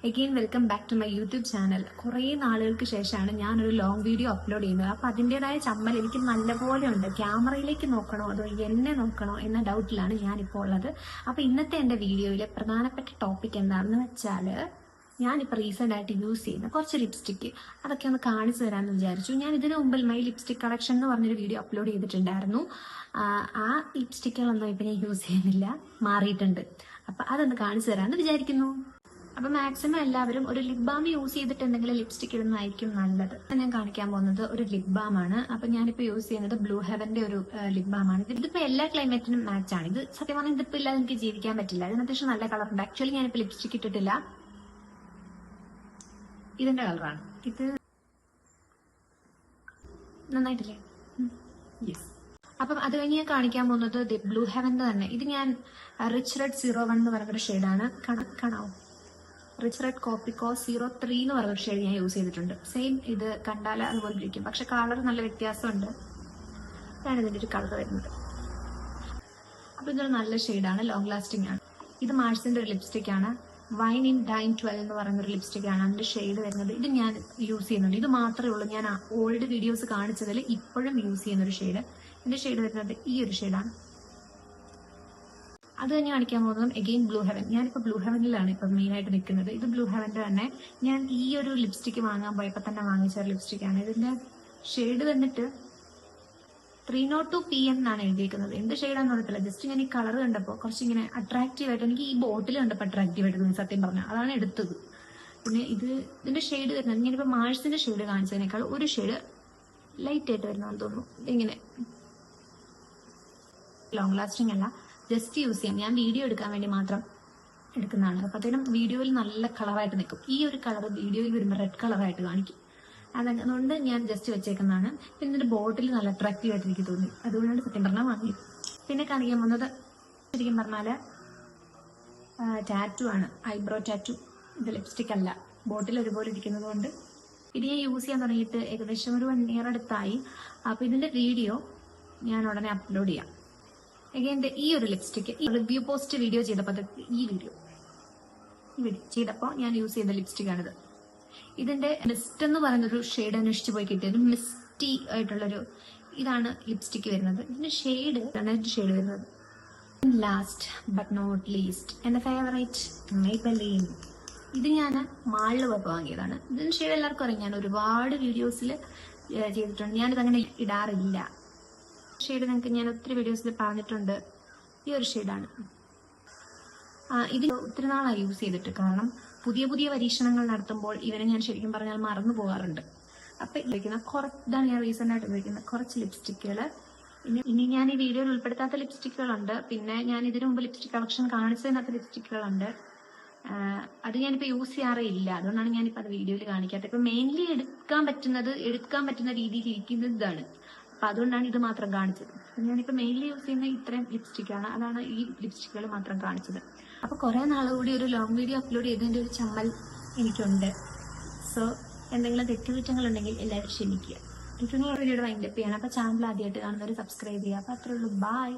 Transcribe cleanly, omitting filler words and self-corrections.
Again welcome back to my YouTube channel. കുറേ നാളുകൾക്ക് ശേഷമാണ് ഞാനൊരു ലോങ് വീഡിയോ അപ്ലോഡ് ചെയ്യുന്നത്. അപ്പോൾ അതിൻ്റെതായ ചമ്മൽ എനിക്ക് നല്ലപോലെ ഉണ്ട്. ക്യാമറയിലേക്ക് നോക്കണോ അതോ എന്നെ നോക്കണോ എന്ന ഡൗട്ടിലാണ് ഞാനിപ്പോൾ ഉള്ളത്. അപ്പോൾ ഇന്നത്തെ എൻ്റെ വീഡിയോയിലെ പ്രധാനപ്പെട്ട ടോപ്പിക് എന്താണെന്ന് വെച്ചാൽ, ഞാനിപ്പോൾ റീസെൻ്റ് ആയിട്ട് യൂസ് ചെയ്യുന്ന കുറച്ച് ലിപ്സ്റ്റിക്ക് അതൊക്കെ ഒന്ന് കാണിച്ചു തരാമെന്ന് വിചാരിച്ചു. ഞാൻ ഇതിനു മുമ്പിൽ മൈ ലിപ്സ്റ്റിക് കളക്ഷൻ എന്ന് പറഞ്ഞൊരു വീഡിയോ അപ്ലോഡ് ചെയ്തിട്ടുണ്ടായിരുന്നു. ആ ലിപ്സ്റ്റിക്കുകളൊന്നും ഇപ്പം ഞാൻ യൂസ് ചെയ്യുന്നില്ല, മാറിയിട്ടുണ്ട്. അപ്പം അതൊന്ന് കാണിച്ചു തരാമെന്ന് വിചാരിക്കുന്നു. അപ്പൊ മാക്സിമം എല്ലാവരും ഒരു ലിപ് ബാം യൂസ് ചെയ്തിട്ട് എന്തെങ്കിലും ലിപ്സ്റ്റിക് ഇടുന്നതായിരിക്കും നല്ലത്. ഞാൻ കാണിക്കാൻ പോകുന്നത് ഒരു ലിപ് ബാം ആണ്. അപ്പൊ ഞാനിപ്പോ യൂസ് ചെയ്യുന്നത് ബ്ലൂ ഹെവന്റെ ഒരു ലിപ് ബാം ആണ്. ഇതിപ്പോ എല്ലാ ക്ലൈമറ്റിനും മാച്ച് ആണ്. ഇത് സത്യം പറഞ്ഞാൽ ഇതിപ്പോ ഇല്ലാതെ എനിക്ക് ജീവിക്കാൻ പറ്റില്ല. ഇതിന് അത്യാവശ്യം നല്ല കളറുണ്ട്. ആക്ച്വലി ഞാനിപ്പോ ലിപ്സ്റ്റിക് ഇട്ടിട്ടില്ല, ഇതിന്റെ കളറാണ് ഇത്. നന്നായിട്ടില്ലേ? യെസ്. അപ്പം അത് കഴിഞ്ഞ് ഞാൻ കാണിക്കാൻ പോകുന്നത് ബ്ലൂ ഹെവന്റെ തന്നെ. ഇത് ഞാൻ റിച്ച് റെഡ് 01 എന്ന് പറഞ്ഞൊരു ഷെയ്ഡാണ്. കാണാവോ? റിച്ച് റെഡ് കോപ്പിക്കോ 03 എന്ന് പറഞ്ഞൊരു ഷെയ്ഡ് ഞാൻ യൂസ് ചെയ്തിട്ടുണ്ട്. സെയിം ഇത് കണ്ടാൽ അതുപോലെ ഇരിക്കും, പക്ഷെ കളർ നല്ല വ്യത്യാസമുണ്ട്. ഇതാണ് ഇതിൻ്റെ ഒരു കളർ വരുന്നത്. അപ്പോൾ ഇതൊരു നല്ല ഷെയ്ഡാണ്, ലോങ് ലാസ്റ്റിംഗ് ആണ്. ഇത് മാർസിന്റെ ഒരു ലിപ്സ്റ്റിക് ആണ്. വൈൻ ഇൻ ഡൈൻ 12 എന്ന് പറയുന്നൊരു ലിപ്സ്റ്റിക് ആണ് അതിന്റെ ഷെയ്ഡ് വരുന്നത്. ഇത് ഞാൻ യൂസ് ചെയ്യുന്നുണ്ട്. ഇത് മാത്രമേ ഉള്ളൂ ഞാൻ ഓൾഡ് വീഡിയോസ് കാണിച്ചതിൽ ഇപ്പോഴും യൂസ് ചെയ്യുന്നൊരു ഷെയ്ഡ്. ഇതിന്റെ ഷെയ്ഡ് വരുന്നത് ഈ ഒരു ഷെയ്ഡാണ്. അത് തന്നെ കാണിക്കാൻ പോകുന്നത് എഗെയിൻ ബ്ലൂ ഹെവൻ. ഞാനിപ്പോൾ ബ്ലൂ ഹെവനിലാണ് ഇപ്പം മെയിനായിട്ട് നിൽക്കുന്നത്. ഇത് ബ്ലൂ ഹെവന്റെ തന്നെ ഞാൻ ഈ ഒരു ലിപ്സ്റ്റിക്ക് വാങ്ങാൻ പോയപ്പോൾ തന്നെ വാങ്ങിച്ച ഒരു ലിപ്സ്റ്റിക്കാണ്. ഇതിന്റെ ഷെയ്ഡ് വന്നിട്ട് 302 PM എന്നാണ് എഴുതിയിരിക്കുന്നത്. എന്ത് ഷെയ്ഡാന്ന് പറയത്തില്ല, ജസ്റ്റ് ഞാൻ ഈ കളർ കണ്ടപ്പോൾ കുറച്ചിങ്ങനെ അട്രാക്റ്റീവ് ആയിട്ട്, എനിക്ക് ഈ ബോട്ടിൽ കണ്ടപ്പോൾ അട്രാക്റ്റീവ് ആയിട്ട് തോന്നി സത്യം പറഞ്ഞാൽ. അതാണ് എടുത്തത്. പിന്നെ ഇതിന്റെ ഷെയ്ഡ് വരുന്നത് ഞാനിപ്പോൾ മാഴ്സിന്റെ ഷെയ്ഡ് കാണിച്ചതിനേക്കാൾ ഒരു ഷെയ്ഡ് ലൈറ്റ് ആയിട്ട് വരുന്നതെന്ന് തോന്നുന്നു. ഇങ്ങനെ ലോങ് ലാസ്റ്റിംഗ് അല്ല, ജസ്റ്റ് യൂസ് ചെയ്യാം. ഞാൻ വീഡിയോ എടുക്കാൻ വേണ്ടി മാത്രം എടുക്കുന്നതാണ്. അപ്പോഴത്തേനും വീഡിയോയിൽ നല്ല കളറായിട്ട് നിൽക്കും. ഈ ഒരു കളർ വീഡിയോയിൽ വരുമ്പോൾ റെഡ് കളറായിട്ട് കാണിക്കും. അതുകൊണ്ട് ഞാൻ ജസ്റ്റ് വെച്ചേക്കുന്നതാണ്. പിന്നെ ഇതിന്റെ ബോട്ടിൽ നല്ല അട്രാക്റ്റീവ് ആയിട്ട് എനിക്ക് തോന്നി, അതുകൊണ്ടാണ് സത്യം പറഞ്ഞാൽ വാങ്ങിയത്. പിന്നെ കാണിക്കാൻ പോകുന്നത് ശരിക്കും പറഞ്ഞാൽ ടാറ്റു ആണ്, ഐബ്രോ ടാറ്റു. ഇത് ലിപ്സ്റ്റിക് അല്ല, ബോട്ടിൽ ഒരുപോലെ ഇരിക്കുന്നത് കൊണ്ട്. ഇത് ഞാൻ യൂസ് ചെയ്യാൻ തുടങ്ങിയിട്ട് ഏകദേശം ഒരു 1 year അടുത്തായി. അപ്പോൾ ഇതിന്റെ വീഡിയോ ഞാൻ ഉടനെ അപ്ലോഡ് ചെയ്യാം. അഗൈൻ ഈ ഒരു ലിപ്സ്റ്റിക്ക് റിവ്യൂ പോസ്റ്റ് വീഡിയോ ചെയ്തപ്പോൾ ഈ വീഡിയോ ചെയ്തപ്പോൾ ഞാൻ യൂസ് ചെയ്ത ലിപ്സ്റ്റിക്കാണിത്. ഇതിന്റെ മിസ്റ്റ് എന്ന് പറയുന്നൊരു ഷെയ്ഡ് അന്വേഷിച്ച് പോയി കിട്ടിയത് മിസ്റ്റി ആയിട്ടുള്ളൊരു ഇതാണ് ലിപ്സ്റ്റിക്ക് വരുന്നത്. ഇതിന്റെ ഷെയ്ഡ് ഷെയ്ഡ് വരുന്നത്. ലാസ്റ്റ് ബട്ട് നോട്ട് ലീസ്റ്റ് എന്റെ ഫേവറേറ്റ് മെയ്ബെലീൻ. ഇത് ഞാൻ മാളിൽ പോയപ്പോൾ വാങ്ങിയതാണ്. ഇതിന്റെ ഷെയ്ഡ് എല്ലാവർക്കും അറിയാം, ഞാൻ ഒരുപാട് വീഡിയോസിൽ ചെയ്തിട്ടുണ്ട്. ഞാനിത് അങ്ങനെ ഇടാറില്ല. ഷെയ്ഡ് നിങ്ങൾക്ക് ഞാൻ ഒത്തിരി വീഡിയോസിൽ പറഞ്ഞിട്ടുണ്ട്. ഈ ഒരു ഷെയ്ഡാണ്. ഇത് ഒത്തിരി നാളായി യൂസ് ചെയ്തിട്ട്, കാരണം പുതിയ പുതിയ പരീക്ഷണങ്ങൾ നടത്തുമ്പോൾ ഇവരെ ഞാൻ ശരിക്കും പറഞ്ഞാൽ മറന്നു പോകാറുണ്ട്. അപ്പൊ ഇതാണ് ഞാൻ റീസെന്റ് ആയിട്ട് ഉപയോഗിക്കുന്ന കുറച്ച് ലിപ്സ്റ്റിക്കുകൾ. ഇനി ഞാൻ ഈ വീഡിയോയിൽ ഉൾപ്പെടുത്താത്ത ലിപ്സ്റ്റിക്കുകളുണ്ട്. പിന്നെ ഞാൻ ഇതിനു മുമ്പ് ലിപ്സ്റ്റിക് കളക്ഷൻ കാണിച്ചതിനകത്ത് ലിപ്സ്റ്റിക്കുകളുണ്ട്. അത് ഞാനിപ്പോൾ യൂസ് ചെയ്യാറേ ഇല്ല, അതുകൊണ്ടാണ് ഞാനിപ്പോൾ അത് വീഡിയോയിൽ കാണിക്കാത്തത്. ഇപ്പൊ മെയിൻലി എടുക്കാൻ പറ്റുന്ന രീതിയിൽ ഇരിക്കുന്നത് ഇതാണ്. അപ്പൊ അതുകൊണ്ടാണ് ഇത് മാത്രം കാണിച്ചത്. ഞാനിപ്പോൾ മെയിൻലി യൂസ് ചെയ്യുന്ന ഇത്രയും ലിപ്സ്റ്റിക്കാണ്, അതാണ് ഈ ലിപ്സ്റ്റിക്കുകൾ മാത്രം കാണിച്ചത്. അപ്പൊ കുറെ നാളുകൂടി ഒരു ലോങ് വീഡിയോ അപ്ലോഡ് ചെയ്തതിന്റെ ഒരു ചമ്മൽ എനിക്കുണ്ട്. സോ എന്തെങ്കിലും തെറ്റുകുറ്റങ്ങളുണ്ടെങ്കിൽ എല്ലാവരും ക്ഷമിക്കുക. വീഡിയോയുടെ വൈൻഡപ്പ് ചെയ്യണം. അപ്പൊ ചാനൽ ആദ്യമായിട്ട് കാണുന്നവർ സബ്സ്ക്രൈബ് ചെയ്യുക. അപ്പൊ അത്രേ ഉള്ളൂ. ബൈ.